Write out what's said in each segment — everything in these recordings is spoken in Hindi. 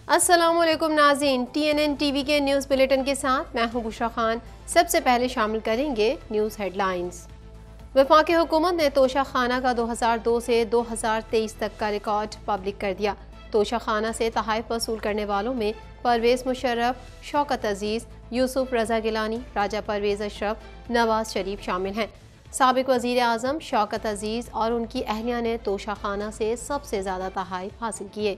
अस्सलामुअलैकुम नाज़रीन, TNN टीवी के न्यूज़ बुलेटिन के साथ मैं हूं बुशरा खान। सबसे पहले शामिल करेंगे न्यूज़ हेडलाइंस। वफाकी हुकूमत ने तोशा खाना का 2002 से 2023 तक का रिकॉर्ड पब्लिक कर दिया। तोशा खाना से तहाइफ वसूल करने वालों में परवेज़ मुशर्रफ, शौकत अजीज़, यूसुफ रजा गिलानी, राजा परवेज़ अशरफ, नवाज शरीफ शामिल हैं। साबिक वज़ीर आज़म शौकत अजीज़ और उनकी अहलिया ने तोशा खाना से सबसे ज़्यादा तहाइफ हासिल किए।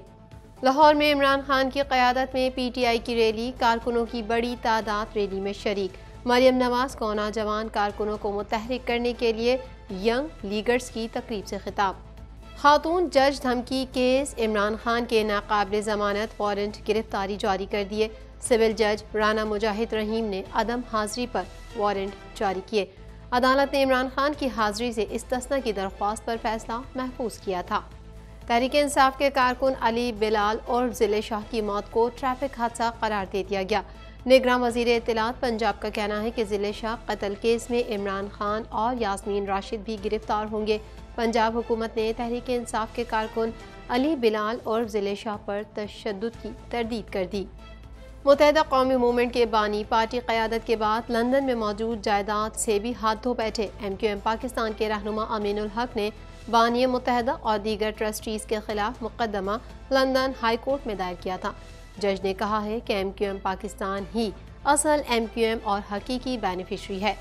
लाहौर में इमरान खान की क़यादत में PTI की रैली, कारकुनों की बड़ी तादाद रैली में शरीक। मरियम नवाज को नौजवान कारकुनों को मुतहरिक करने के लिए यंग लीगर्स की तकरीब से खिताब। खातून जज धमकी केस, इमरान खान के नाकाबिल ज़मानत वारंट गिरफ्तारी जारी कर दिए। सिविल जज राना मुजाहिद रहीम ने अदम हाजिरी पर वारंट जारी किए। अदालत ने इमरान खान की हाजिरी से इस्तस्ना की दरख्वास्त पर फैसला महफूज किया था। तहरीक इंसाफ के कारकुन अली बिलाल और ज़िले शाह की मौत को ट्रैफिक हादसा करार दे दिया गया। निगरान वज़ीर इत्तलात पंजाब का कहना है कि ज़िले शाह कत्ल केस में इमरान खान और यास्मीन राशिद भी गिरफ्तार होंगे। पंजाब हुकूमत ने तहरीक इंसाफ के कारकुन अली बिलाल और ज़िले शाह पर तशद्दुद की तरदीद कर दी। मुत्तहिदा कौमी मूवमेंट के बानी पार्टी क़यादत के बाद लंदन में मौजूद जायदाद से भी हाथ धो बैठे। MQM पाकिस्तान के रहनुमा अमीनुल हक ने बानी मुत्तहिदा और दीगर ट्रस्टीज़ के खिलाफ मुकदमा लंदन हाई कोर्ट में दायर किया था। जज ने कहा है कि MQM पाकिस्तान ही असल MQM और हकीकी बेनिफिशरी है।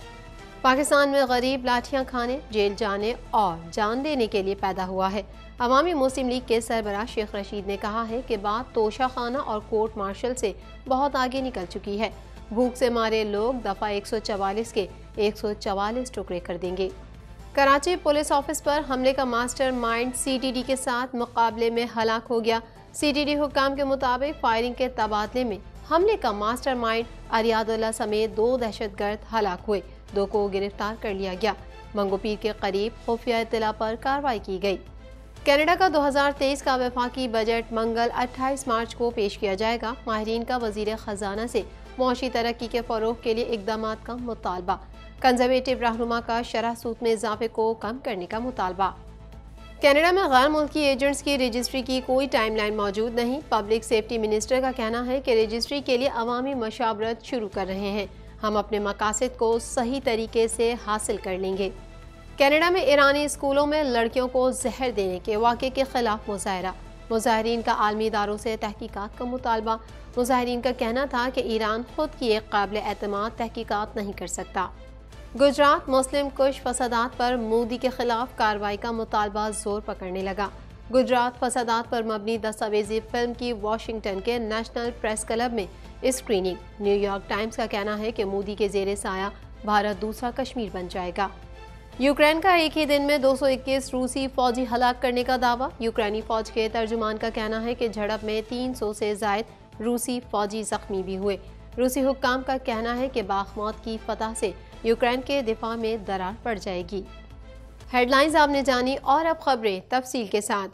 पाकिस्तान में गरीब लाठियाँ खाने, जेल जाने और जान देने के लिए पैदा हुआ है। अवामी मुस्लिम लीग के सरबराह शेख रशीद ने कहा है कि बात तोशा खाना और कोर्ट मार्शल से बहुत आगे निकल चुकी है। भूख से मारे लोग दफ़ा 144 के 144 टुकड़े कर देंगे। कराची पुलिस ऑफिस पर हमले का मास्टर माइंड CTD के साथ मुकाबले में हलाक हो गया। CTD हुक्काम के मुताबिक फायरिंग के तबादले में हमले का मास्टर माइंड अरियादुल्ला समेत 2 दहशतगर्द हलाक हुए। 2 को गिरफ्तार कर लिया गया। मंगोपीर के करीब खुफिया इत्तला पर कार्रवाई की गई। कनाडा का 2023 का वफाकी बजट मंगल 28 मार्च को पेश किया जाएगा। माहिरीन का वजीर खजाना से मुआशी तरक्की के फरोग के लिए इकदाम का मुतालबा। कंजर्वेटिव रहनुमा का शरह सूद में इजाफे को कम करने का मुतालबा। कनाडा में गैर मुल्की एजेंट्स की रजिस्ट्री की कोई टाइमलाइन मौजूद नहीं। पब्लिक सेफ्टी मिनिस्टर का कहना है कि रजिस्ट्री के लिए अवामी मशावरत शुरू कर रहे हैं। हम अपने मकासद को सही तरीके से हासिल कर लेंगे। कनाडा में ईरानी स्कूलों में लड़कियों को जहर देने के वाक़े के खिलाफ मुजाहरा। मुजाहरीन का आलमी इदारों से तहकीकात का मुतालबा। मुजाहरीन का कहना था कि ईरान खुद की एक काबिल एतमाद तहकीकात नहीं कर सकता। गुजरात मुस्लिम कुश फसादात पर मोदी के खिलाफ कार्रवाई का मुतालबा जोर पकड़ने लगा। गुजरात फसादात पर मबनी दस्तावेजी फिल्म की वाशिंगटन के नेशनल प्रेस क्लब में स्क्रीनिंग। न्यूयॉर्क टाइम्स का कहना है कि मोदी के जेरे साया भारत दूसरा कश्मीर बन जाएगा। यूक्रेन का एक ही दिन में 221 रूसी फौजी हलाक करने का दावा। यूक्रेनी फौज के तर्जुमान का कहना है कि झड़प में 300 से जायद रूसी फौजी जख्मी भी हुए। रूसी हुक्काम का कहना है कि बाखमौत की फतह से यूक्रेन के दिफा में दरार पड़ जाएगी। हेडलाइंस आपने जानी और अब खबरें तफसील के साथ।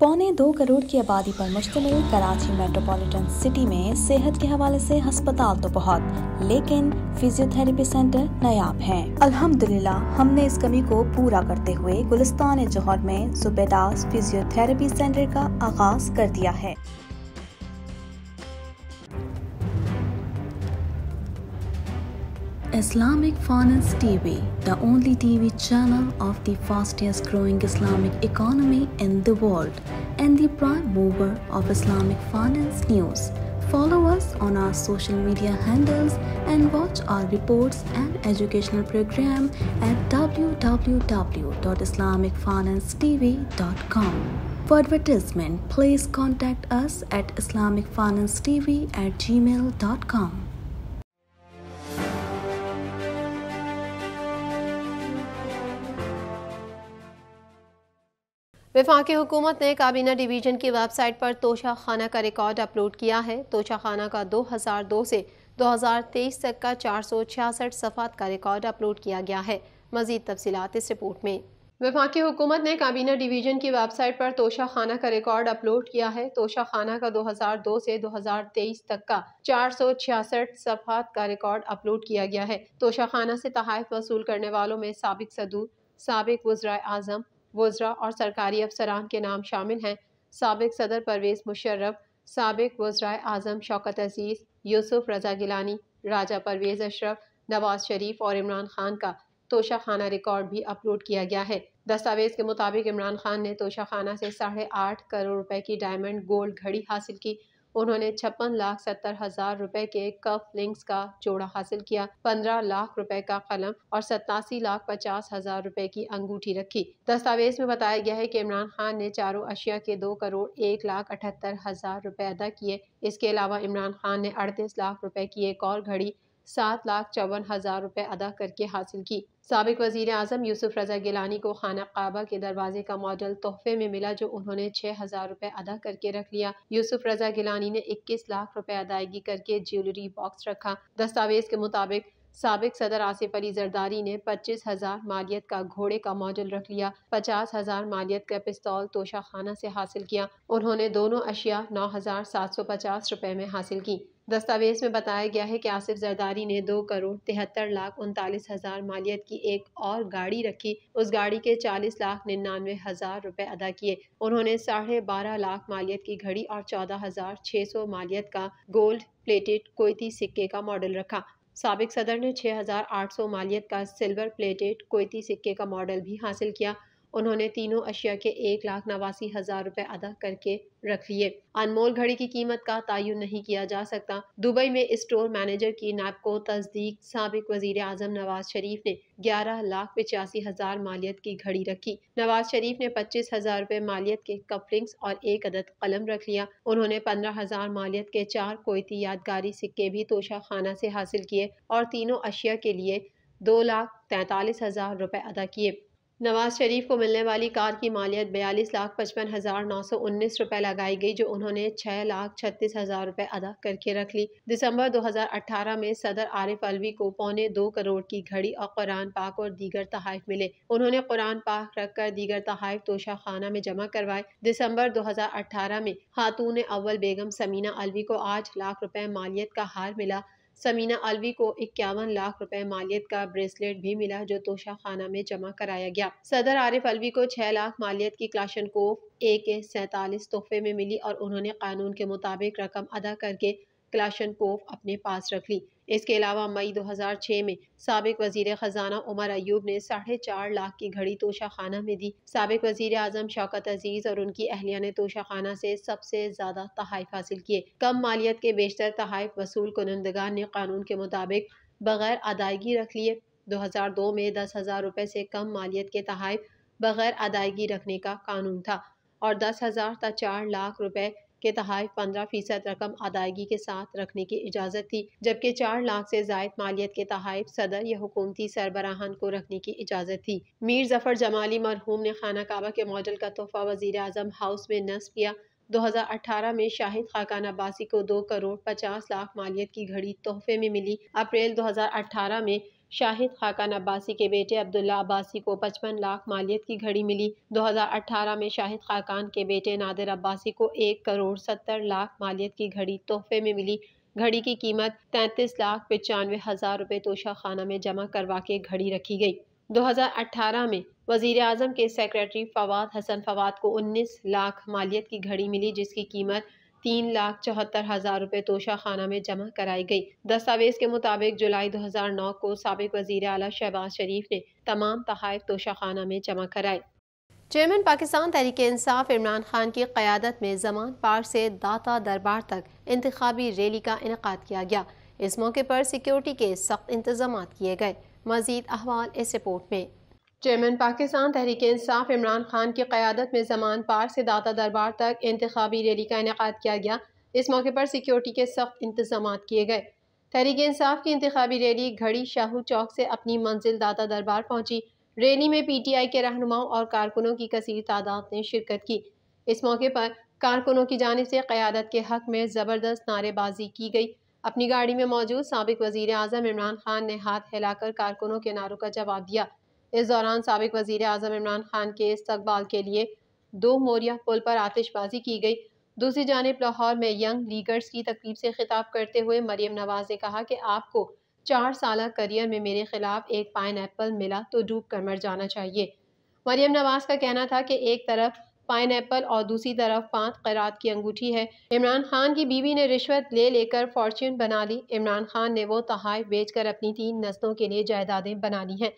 पौने 2 करोड़ की आबादी पर मुश्तमिल कराची मेट्रोपॉलिटन सिटी में सेहत के हवाले से अस्पताल तो बहुत, लेकिन फिजियोथेरेपी सेंटर नायाब हैं। अल्हम्दुलिल्लाह हमने इस कमी को पूरा करते हुए गुलिस्तान जौहर में सुबेदास फिजियोथेरेपी सेंटर का आगाज कर दिया है। Islamic Finance TV, the only TV channel of the fastest growing Islamic economy in the world and the prime mover of Islamic finance news. Follow us on our social media handles and watch our reports and educational program at www.islamicfinancetv.com. For advertisement, please contact us at islamicfinancetv@gmail.com. वफाकी हुकूमत ने काबीना डिवीज़न की वेबसाइट पर तोशा खाना का रिकॉर्ड अपलोड किया है। तोशा खाना का 2002 से 2023 तक का 466 सफ़ात का रिकॉर्ड अपलोड किया गया है। मज़ीद तफसीलात इस रिपोर्ट में। वफाकी हुकूमत ने काबीना डिवीजन की वेबसाइट पर तोशा खाना का रिकॉर्ड अपलोड किया है। तोशा खाना का 2002 से 2023 तक का 466 सफ़हात का रिकॉर्ड अपलोड किया गया है। तोशा खाना से तहाइफ वसूल करने वालों में साबिक सदूर, साबिक वज़राए आज़म, वज़रा और सरकारी अफसरान के नाम शामिल हैं। साबिक सदर परवेज़ मुशर्रफ, साबिक वज़राए आज़म शौकत अजीज़, यूसुफ रज़ा गिलानी, राजा परवेज़ अशरफ, नवाज शरीफ और इमरान खान का तोशा खाना रिकॉर्ड भी अपलोड किया गया है। दस्तावेज के मुताबिक इमरान खान ने तोशा खाना से 8.5 करोड़ रुपए की डायमंड गोल्ड घड़ी हासिल की। उन्होंने 56,70,000 रुपए के कफ लिंक्स का जोड़ा हासिल किया, 15 लाख रुपए का कलम और 87,50,000 रुपए की अंगूठी रखी। दस्तावेज में बताया गया है कि इमरान खान ने चारों अशिया के 2 करोड़ 1,78,000 रुपए अदा किए। इसके अलावा इमरान खान ने 38 लाख रुपए की एक और घड़ी 7,54,000 रुपए अदा करके हासिल की। साबिक वजीर आजम यूसुफ रजा गिलानी को खाना काबा के दरवाजे का मॉडल तोहफे में मिला, जो उन्होंने 6,000 रुपए अदा करके रख लिया। यूसुफ रजा गिलानी ने 21 लाख रुपए अदायगी करके ज्वेलरी बॉक्स रखा। दस्तावेज के मुताबिक साबिक सदर आसिफ अली जरदारी ने 25,000 मालियत का घोड़े का मॉडल रख लिया। 50,000 मालियत का पिस्तौल तोशा खाना से हासिल किया। उन्होंने दोनों अशिया 9,750 रुपए में हासिल की। दस्तावेज में बताया गया है कि आसिफ जरदारी ने 2 करोड़ 73,39,000 मालियत की एक और गाड़ी रखी। उस गाड़ी के 40,99,000 रुपए अदा किए। उन्होंने 12.5 लाख मालियत की घड़ी और 14,600 मालियत का गोल्ड प्लेटेड कोयती सिक्के का मॉडल रखा। साबिक सदर ने 6,800 मालियत का सिल्वर प्लेटेड कोयती सिक्के का मॉडल भी हासिल किया। उन्होंने तीनों अशिया के 1,89,000 रुपए अदा करके रख लिए। अनमोल घड़ी की कीमत का तायुन नहीं किया जा सकता। दुबई में स्टोर मैनेजर की नैपको तस्दीक साबिक वजीर आजम नवाज शरीफ ने 11,85,000 मालियत की घड़ी रखी। नवाज शरीफ ने 25,000 रुपए मालियत के कपलिंग्स और एक अदद कलम रख लिया। उन्होंने 15,000 मालियत के 4 कोयती यादगारी सिक्के भी तोशा खाना से हासिल किए और तीनों अशिया के लिए 2,43,000 रुपए अदा किए। नवाज शरीफ को मिलने वाली कार की मालियत 42,55,919 रुपए लगाई गई, जो उन्होंने 6,36,000 रुपए अदा करके रख ली। दिसंबर 2018 में सदर आरिफ अलवी को 1.25 करोड़ की घड़ी और कुरान पाक और दीगर तहाइफ मिले। उन्होंने कुरान पाक रखकर दीगर तहाइफ तोशा खाना में जमा करवाए। दिसंबर 2018 में खातून अव्वल बेगम समीना अलवी को 8 लाख रुपए मालियत का हार मिला। समीना अलवी को 51 लाख रुपए मालियत का ब्रेसलेट भी मिला, जो तोशा खाना में जमा कराया गया। सदर आरिफ अलवी को 6 लाख मालियत की क्लाशनकोफ AK-47 तोहफे में मिली और उन्होंने कानून के मुताबिक रकम अदा करके क्लाशनकोफ अपने पास रख ली। इसके अलावा मई 2006 में साबिक वजीर खजाना उमर अयूब ने 4.5 लाख की घड़ी तोशा खाना में दी। साबिक वजीर आजम शौकत अजीज और उनकी अहलिया ने तोशा खाना से सबसे ज्यादा तहाइफ हासिल किए। कम मालियत के बेशतर तहाइफ वसूल कुनंदगान ने कानून के मुताबिक बगैर अदायगी रख लिए। 2002 में 10,000 रुपए से कम मालियत के तहाइफ बगैर अदायगी रखने का कानून था और 10,000 तक 4 लाख रुपए के तहाइफ 15% रकम अदायगी के साथ रखने की इजाज़त थी, जबकि 4 लाख से जायद मालियत के तहाइफ सदर या हुकूमती सरबराहान को रखने की इजाज़त थी। मीर जफर जमाली मरहूम ने खाना काबा के मॉडल का तोहफा वजीर आजम हाउस में नस्ब किया। 2018 में शाहिद खाकान अब्बासी को 2 करोड़ 50 लाख मालियत की घड़ी तोहफे में मिली। अप्रैल 2018 में शाहिद खाकान अब्बासी के बेटे अब्दुल्ला अब्बासी को 55 लाख मालियत की घड़ी मिली। 2018 में शाहिद खाकान के बेटे नादिर अब्बासी को 1 करोड़ 70 लाख मालियत की घड़ी तोहफे में मिली। घड़ी की कीमत 33,95,000 रुपए तोशा खाना में जमा करवा के घड़ी रखी गई। 2018 में वजीर आजम के सेक्रेटरी फवाद हसन फवाद को 19 लाख मालियत की घड़ी मिली, जिसकी कीमत 3,74,000 रुपए तोशा खाना में जमा कराई गई। दस्तावेज के मुताबिक जुलाई 2009 को साबिक वजीर आला शहबाज शरीफ ने तमाम तहाइफ तोशा खाना में जमा कराए। चेयरमैन पाकिस्तान तहरीक इंसाफ इमरान खान की क़यादत में ज़मान पार्क से दाता दरबार तक इंतखाबी रैली का इनेकाद किया गया। इस मौके पर सिक्योरिटी के सख्त इंतजाम किए गए। मज़ीद अहवाल इस रिपोर्ट में। चेयरमैन पाकिस्तान तहरीक इंसाफ इमरान खान की क़यादत में ज़मान पार्क से दाता दरबार तक इंतखाबी रैली का इनेकाद किया गया। इस मौके पर सिक्योरिटी के सख्त इंतजाम किए गए। तहरीक इंसाफ की इंतखाबी रैली घड़ी शाहू चौक से अपनी मंजिल दाता दरबार पहुंची। रैली में PTI के रहनुमाओं और कारकुनों की कसीर तादाद ने शिरकत की। इस मौके पर कारकुनों की जानिब से क़यादत के हक में ज़बरदस्त नारेबाजी की गई। अपनी गाड़ी में मौजूद साबिक वज़ीर आज़म इमरान खान ने हाथ हिलाकर कारकुनों के नारों का जवाब दिया। इस दौरान साबिक वजीर आजम इमरान खान के इस्तकबाल के लिए 2 मोरिया पुल पर आतिशबाजी की गई। दूसरी जानिब लाहौर में यंग लीगर्स की तकरीब से खिताब करते हुए मरियम नवाज ने कहा कि आपको 4 साल करियर में मेरे खिलाफ एक पाइन एप्पल मिला तो डूब कर मर जाना चाहिए। मरियम नवाज का कहना था कि एक तरफ पाइन एप्पल और दूसरी तरफ 5 क़रात की अंगूठी है। इमरान खान की बीवी ने रिश्वत ले लेकर फॉर्च्यून बना ली। इमरान खान ने वो तहाइफ बेचकर अपनी 3 नस्लों के लिए जायदादें बना ली हैं।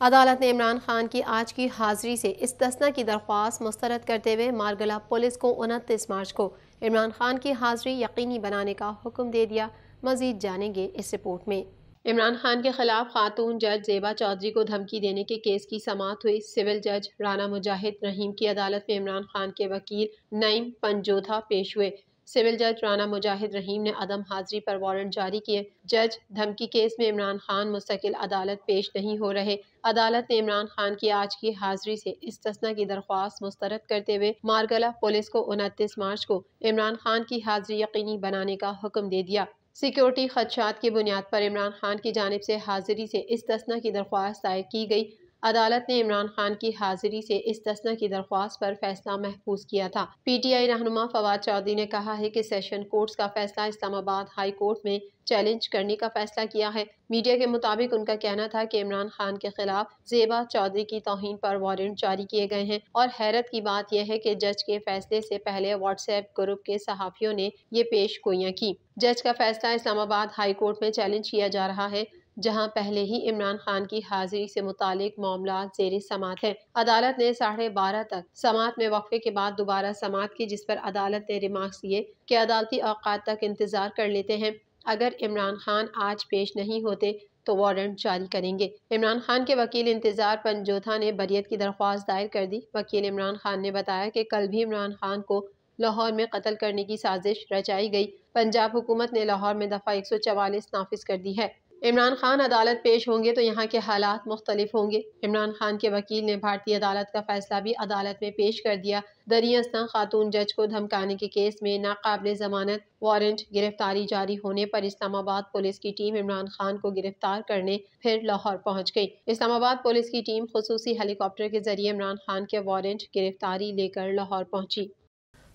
अदालत ने इमरान खान की आज की हाजिरी से इस्तिस्ना की दरख्वास्त मुस्तरद करते हुए मारगला पुलिस को 29 मार्च को इमरान खान की हाजिरी यकीनी बनाने का हुक्म दे दिया। मजीद जानेंगे इस रिपोर्ट में। इमरान खान के खिलाफ खातून जज ज़ेबा चौधरी को धमकी देने के केस की समाअत हुई। सिविल जज राना मुजाहिद रहीम की अदालत में इमरान खान के वकील नईम पंजोधा पेश हुए। सिविल जज राना मुजाहिद रहीम ने अदम हाजिरी पर वारंट जारी किए। जज धमकी केस में इमरान खान मुस्तकिल अदालत पेश नहीं हो रहे। अदालत ने इमरान खान की आज की हाजिरी से इस्तिस्ना की दरख्वास्त मुस्तरद करते हुए मारगला पुलिस को 29 मार्च को इमरान खान की हाजिरी यकीनी बनाने का हुक्म दे दिया। सिक्योरिटी खदशात की बुनियाद पर इमरान खान की जानिब से हाजिरी से इस्तिस्ना की दरख्वास्त दायर की गई। अदालत ने इमरान खान की हाजिरी से इस्तिस्ना की दरख्वास्त पर फैसला महफूज किया था। PTI रहनुमा फवाद चौधरी ने कहा है कि सेशन कोर्ट्स का फैसला इस्लामाबाद हाई कोर्ट में चैलेंज करने का फैसला किया है। मीडिया के मुताबिक उनका कहना था कि इमरान खान के खिलाफ ज़ेबा चौधरी की तौहीन पर वारंट जारी किए गए हैं और हैरत की बात यह है कि जज के फैसले से पहले व्हाट्सएप ग्रुप के सहाफ़ियों ने ये पेश गोइयां की। जज का फैसला इस्लामाबाद हाई कोर्ट में चैलेंज किया जा रहा है, जहां पहले ही इमरान खान की हाजिरी से मुतालिक मामला ज़ेरे समाअत है। अदालत ने 12:30 तक समाअत में वक्फे के बाद दोबारा समाअत की, जिस पर अदालत ने रिमार्क्स दिए कि अदालती औकात तक इंतजार कर लेते हैं। अगर इमरान खान आज पेश नहीं होते तो वारंट जारी करेंगे। इमरान खान के वकील इंतजार पंजोथा ने बरियत की दरख्वास्त दायर कर दी। वकील इमरान खान ने बताया कि कल भी इमरान खान को लाहौर में कत्ल करने की साजिश रचाई गई। पंजाब हुकूमत ने लाहौर में दफ़ा 144 नाफिज कर दी है। इमरान खान अदालत पेश होंगे तो यहाँ के हालात मुख्तलिफ होंगे। इमरान खान के वकील ने भारतीय अदालत का फैसला भी अदालत में पेश कर दिया। दरियास्तां खातून जज को धमकाने के केस में नाकाबिले जमानत वारंट गिरफ्तारी जारी होने पर इस्लामाबाद पुलिस की टीम इमरान खान को गिरफ्तार करने फिर लाहौर पहुँच गई। इस्लामाबाद पुलिस की टीम खुसूसी हेलीकॉप्टर के जरिए इमरान खान के वारंट गिरफ्तारी लेकर लाहौर पहुँची।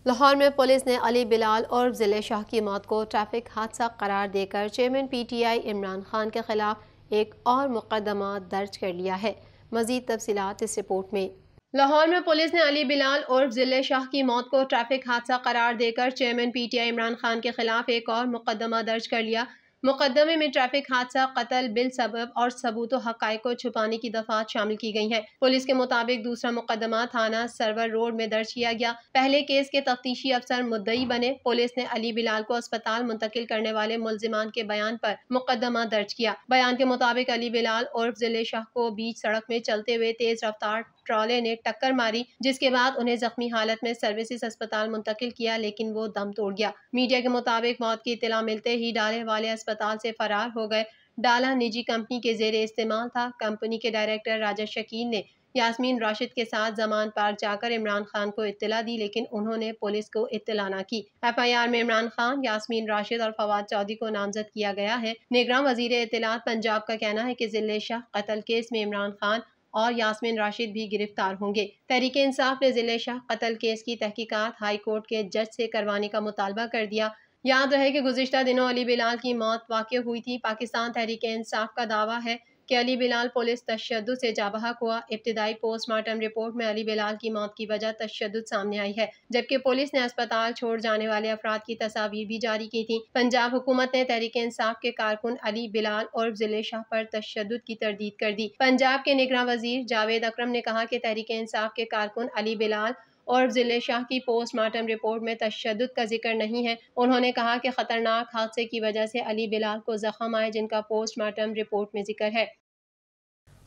लाहौर में पुलिस ने अली बिलाल और ज़िले शाह की मौत को ट्रैफिक हादसा करार देकर चेयरमैन PTI इमरान खान के खिलाफ एक और मुकदमा दर्ज कर लिया है। मजीद तफसीलात इस रिपोर्ट में। लाहौर में पुलिस ने अली बिलाल और ज़िले शाह की मौत को ट्रैफिक हादसा करार देकर चेयरमैन PTI इमरान खान के खिलाफ एक और मुकदमा दर्ज कर लिया। मुकदमे में ट्रैफिक हादसा, कत्ल बिल सबब और सबूत हक़ाइक़ को छुपाने की दफात शामिल की गई हैं। पुलिस के मुताबिक दूसरा मुकदमा थाना सरवर रोड में दर्ज किया गया। पहले केस के तफ्तीशी अफसर मुद्दई बने। पुलिस ने अली बिलाल को अस्पताल मुंतकिल करने वाले मुल्जिमान के बयान पर मुकदमा दर्ज किया। बयान के मुताबिक अली बिलाल और ज़िले शाह को बीच सड़क में चलते हुए तेज रफ्तार ट्रॉले ने टक्कर मारी, जिसके बाद उन्हें जख्मी हालत में सर्विसेज अस्पताल मुंतकिल किया, लेकिन वो दम तोड़ गया। मीडिया के मुताबिक मौत की इत्तला मिलते ही डाले वाले अस्पताल से फरार हो गए। डाला निजी कंपनी के जेरे इस्तेमाल था। कंपनी के डायरेक्टर राजा शकील ने यास्मीन राशिद के साथ जमान पार्क जाकर इमरान खान को इत्तला दी, लेकिन उन्होंने पुलिस को इत्तला न की। FIR में इमरान खान, यास्मीन राशिद और फवाद चौधरी को नामजद किया गया है। निगरान वजीर इत्तलात पंजाब का कहना है कि ज़िले शाह कत्ल केस में इमरान खान और यास्मीन राशिद भी गिरफ्तार होंगे। तहरीक इंसाफ ने ज़िले शाह कत्ल केस की तहकीकात हाई कोर्ट के जज से करवाने का मुतालबा कर दिया। याद रहे कि गुज़िश्ता दिनों अली बिलाल की मौत वाक़ हुई थी। पाकिस्तान तहरीक इंसाफ का दावा है कि अली बिलाल पुलिस तशद्दुद से जाबहक हुआ। इब्तिदाई पोस्टमार्टम रिपोर्ट में अली बिलाल की मौत की वजह तशद्दुद सामने आई है, जबकि पुलिस ने अस्पताल छोड़ जाने वाले अफराद की तस्वीर भी जारी की थी। पंजाब हुकूमत ने तहरीक इंसाफ के कारकुन अली बिलाल और ज़िले शाह पर तशद्दुद की तरदीद कर दी। पंजाब के निगरान वजीर जावेद अकरम ने कहा कि तहरीक इंसाफ के कारकुन अली बिलाल और ज़िले शाह की पोस्टमार्टम रिपोर्ट में तशद्दुद का जिक्र नहीं है। उन्होंने कहा कि खतरनाक हादसे की वजह से अली बिलाल को जख्म आए, जिनका पोस्टमार्टम रिपोर्ट में जिक्र है।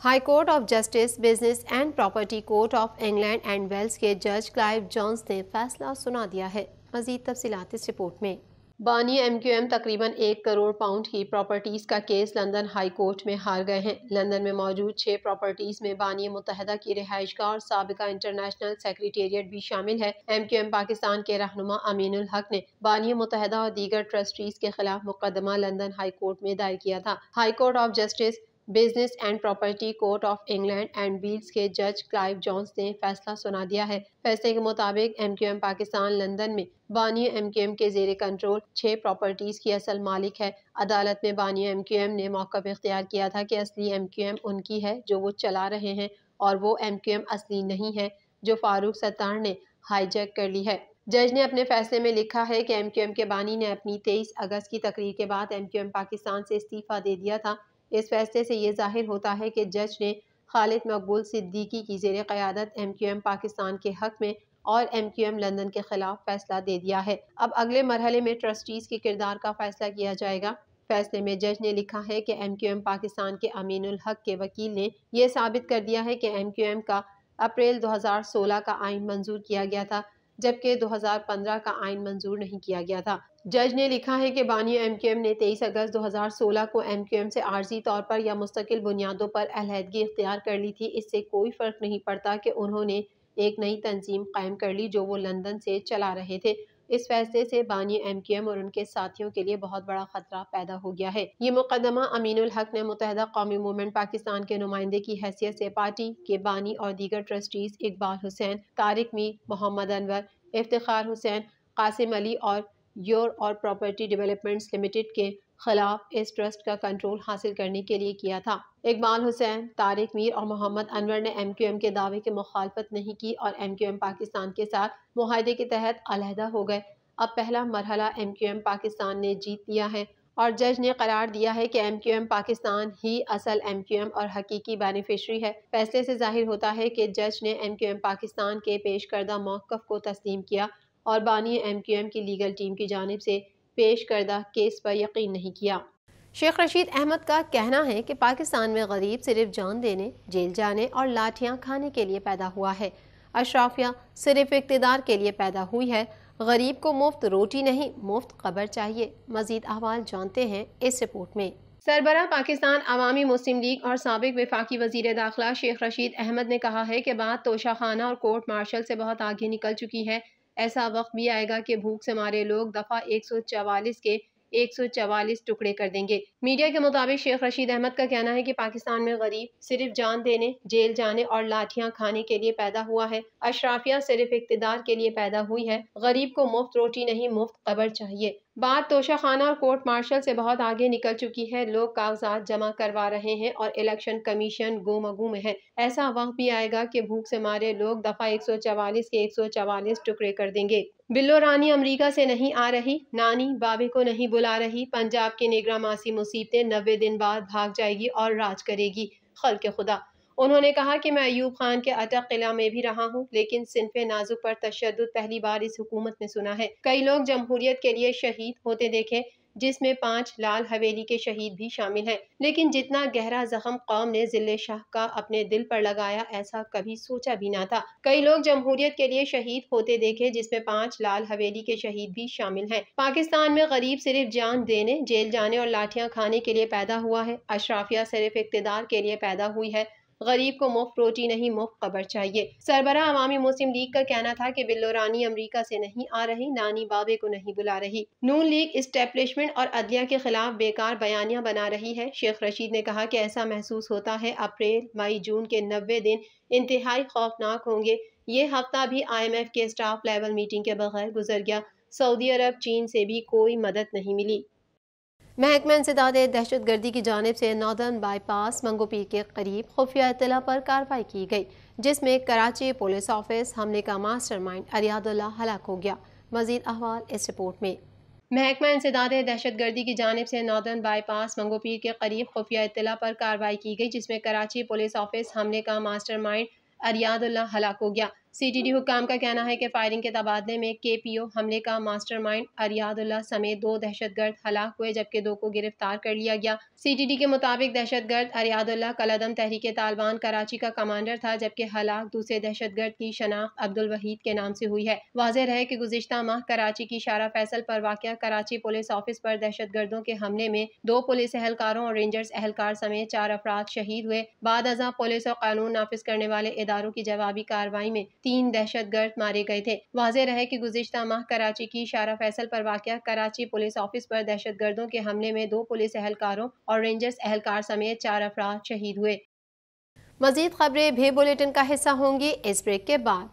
High Court of Justice, business and property court of England and Wales के जज क्लाइव जोन्स ने फैसला सुना दिया है। मजीद तफसीलात इस रिपोर्ट में। बानी MQM तकरीबन 1 करोड़ पाउंड की प्रॉपर्टीज़ का केस लंदन हाई कोर्ट में हार गए हैं। लंदन में मौजूद 6 प्रॉपर्टीज़ में बानी मुत्तहदा की रिहाइशगाह और साबिका इंटरनेशनल सेक्रेटेरिएट भी शामिल है। MQM पाकिस्तान के रहनुमा अमीनुल हक ने बानी मुत्तहदा और दीगर ट्रस्टीज़ के खिलाफ मुकदमा लंदन हाई कोर्ट में दायर किया था। High Court of Justice, business and property court of England and Wales के जज क्लाइव जोन्स ने फैसला सुना दिया है। फैसले के मुताबिक MQM पाकिस्तान लंदन में बानिया MQM के जेर कंट्रोल 6 प्रॉपर्टीज की असल मालिक है। अदालत में बानिया MQM ने मौक़िफ़ इख्तियार किया था कि असली MQM उनकी है जो वो चला रहे हैं और वो MQM असली नहीं है जो फारूक सत्तार ने हाईजैक कर ली है। जज ने अपने फैसले में लिखा है कि MQM के बानी ने अपनी 23 अगस्त की तकरीर के बाद MQM पाकिस्तान से इस्तीफ़ा दे दिया था। इस फैसले से ये जाहिर होता है कि जज ने खालिद मकबूल सिद्दीकी की ज़ेर क़यादत MQM पाकिस्तान के हक़ में और MQM लंदन के खिलाफ फैसला दे दिया है। अब अगले मरहले में ट्रस्टीज़ के किरदार का फैसला किया जाएगा। फैसले में जज ने लिखा है कि MQM पाकिस्तान के अमीनुल हक के वकील ने यह साबित कर दिया है कि MQM का अप्रैल 2016 का आइन मंजूर किया गया था जबकि 2015 का आइन मंजूर नहीं किया गया था। जज ने लिखा है कि बानी MQM ने 23 अगस्त 2016 को MQM से आर्जी तौर पर या मुस्तकिल बुनियादों पर अलहदगी इख्तियार कर ली थी। इससे कोई फ़र्क नहीं पड़ता कि उन्होंने एक नई तंजीम कायम कर ली जो वो लंदन से चला रहे थे। इस फैसले से बानी MQM और उनके साथियों के लिए बहुत बड़ा खतरा पैदा हो गया है। ये मुकदमा अमीनुल हक ने मुत्तहिदा कौमी मूवमेंट पाकिस्तान के नुमाइंदे की हैसियत से पार्टी के बानी और दीगर ट्रस्टीज इकबाल हुसैन, तारिक मीर, मोहम्मद अनवर, इफ्तिखार हुसैन, कासिम अली और योर और प्रॉपर्टी डेवलपमेंट्स लिमिटेड के खिलाफ इस ट्रस्ट का कंट्रोल हासिल करने के लिए किया था। इकबाल हुसैन, तारिक मीर और मोहम्मद अनवर ने MQM के दावे की मुखालफत नहीं की और MQM पाकिस्तान के साथ मुआहदे के तहत अलहदा हो गए। अब पहला मरहला MQM पाकिस्तान ने जीत लिया है और जज ने करार दिया है कि MQM पाकिस्तान ही असल MQM और हकीकी बेनिफिशरी है। फैसले से जाहिर होता है कि जज ने MQM पाकिस्तान के पेश करदा मौक़िफ़ को तस्लीम किया और बानी MQM की लीगल टीम की जानिब से पेश करदा केस पर यकीन नहीं किया। शेख रशीद अहमद का कहना है कि पाकिस्तान में गरीब सिर्फ जान देने, जेल जाने और लाठियाँ खाने के लिए पैदा हुआ है। अशराफिया सिर्फ इक़्तिदार के लिए पैदा हुई है। गरीब को मुफ्त रोटी नहीं, मुफ्त कब्र चाहिए। मज़ीद अहवाल जानते हैं इस रिपोर्ट में। सरबराह पाकिस्तान अवामी मुस्लिम लीग और साबिक वफाकी वज़ीर दाखिला शेख रशीद अहमद ने कहा है कि बात तोशाखाना और कोर्ट मार्शल से बहुत आगे निकल चुकी है। ऐसा वक्त भी आएगा कि भूख से मारे लोग दफ़ा 144 के 144 टुकड़े कर देंगे। मीडिया के मुताबिक शेख रशीद अहमद का कहना है कि पाकिस्तान में गरीब सिर्फ जान देने, जेल जाने और लाठियां खाने के लिए पैदा हुआ है। अशराफिया सिर्फ इक़्तिदार के लिए पैदा हुई है। गरीब को मुफ्त रोटी नहीं, मुफ्त कब्र चाहिए। बात तोशाखाना और कोर्ट मार्शल से बहुत आगे निकल चुकी है। लोग कागजात जमा करवा रहे हैं और इलेक्शन कमीशन गोमगू में है। ऐसा वक्त भी आएगा कि भूख से मारे लोग दफा 144 के 144 टुकड़े कर देंगे। बिल्लो रानी अमरीका से नहीं आ रही, नानी बाबे को नहीं बुला रही। पंजाब की निगरां मासी मुसीबतें 90 दिन बाद भाग जाएगी और राज करेगी। खल्क़े खुदा। उन्होंने कहा कि मैं अयूब खान के अटक किला में भी रहा हूँ, लेकिन सिनफे नाजुक पर तशद्दुद पहली बार इस हुकूमत ने सुना है। कई लोग जमहूरियत के लिए शहीद होते देखे, जिसमें 5 लाल हवेली के शहीद भी शामिल हैं। लेकिन जितना गहरा जख्म कौम ने जिले शाह का अपने दिल पर लगाया, ऐसा कभी सोचा भी ना था। कई लोग जमहूरियत के लिए शहीद होते देखे, जिसमें 5 लाल हवेली के शहीद भी शामिल हैं। पाकिस्तान में गरीब सिर्फ जान देने, जेल जाने और लाठियां खाने के लिए पैदा हुआ है। अशराफिया सिर्फ इक़्तिदार के लिए पैदा हुई है। गरीब को मुफ्त रोटी नहीं, मुफ्त कब्र चाहिए। सरबराह अवामी मुस्लिम लीग का कहना था कि बिल्लो रानी अमरीका से नहीं आ रही, नानी बाबे को नहीं बुला रही। नून लीग इस्टेब्लिशमेंट और अदलिया के खिलाफ बेकार बयानियां बना रही है। शेख रशीद ने कहा कि ऐसा महसूस होता है अप्रैल, मई, जून के 90 दिन इंतहाई खौफनाक होंगे। ये हफ्ता भी IMF के स्टाफ लेवल मीटिंग के बगैर गुजर गया। सऊदी अरब, चीन से भी कोई मदद नहीं मिली। महकमा इंसदाद दहशत गर्दी की जानिब से नॉर्दर्न बाईपास मंगोपीर के करीब खुफिया इत्तला पर कार्रवाई की गई, जिसमें कराची पुलिस ऑफिस हमले का मास्टरमाइंड अरियादुल्लाह हलाक हो गया। मजीद अहवाल इस रिपोर्ट में। महकमा इंसदाद दहशत गर्दी की जानिब से नॉर्दर्न बाईपास मंगोपीर के करीब खुफिया इत्तला पर कार्रवाई की गई, जिसमें कराची पुलिस ऑफिस हमले का मास्टरमाइंड अरियादुल्लाह हलाक हो गया। CTD हुक्काम का कहना है कि फायरिंग के तबादले में KPO हमले का मास्टरमाइंड अरियादुल्लाह समेत 2 दहशतगर्द हलाक हुए, जबकि 2 को गिरफ्तार कर लिया गया। CTD के मुताबिक दहशतगर्द अरियादुल्लाह कलअदम तहरीक तालिबान कराची का कमांडर था, जबकि हलाक दूसरे दहशतगर्द की शनाख्त अब्दुल वहीद के नाम से हुई है। वाज़ेह रहे कि गुज़िश्ता माह कराची की शारा फैसल पर वाक़या कराची पुलिस ऑफिस पर दहशतगर्दों के हमले में 2 पुलिस एहलकारों और रेंजर्स एहलकार समेत 4 अफराद शहीद हुए। बाद अज़ां पुलिस और कानून नाफिज करने वाले इदारों की जवाबी कार्रवाई में 3 दहशतगर्द मारे गए थे। वाज़ेह रहे कि गुज़िश्ता माह कराची की शारा फैसल पर वाक़या कराची पुलिस ऑफिस पर दहशतगर्दों के हमले में 2 पुलिस एहलकारों और रेंजर्स एहलकार समेत 4 अफराद शहीद हुए। मज़ीद खबरें भे बुलेटिन का हिस्सा होंगी इस ब्रेक के बाद।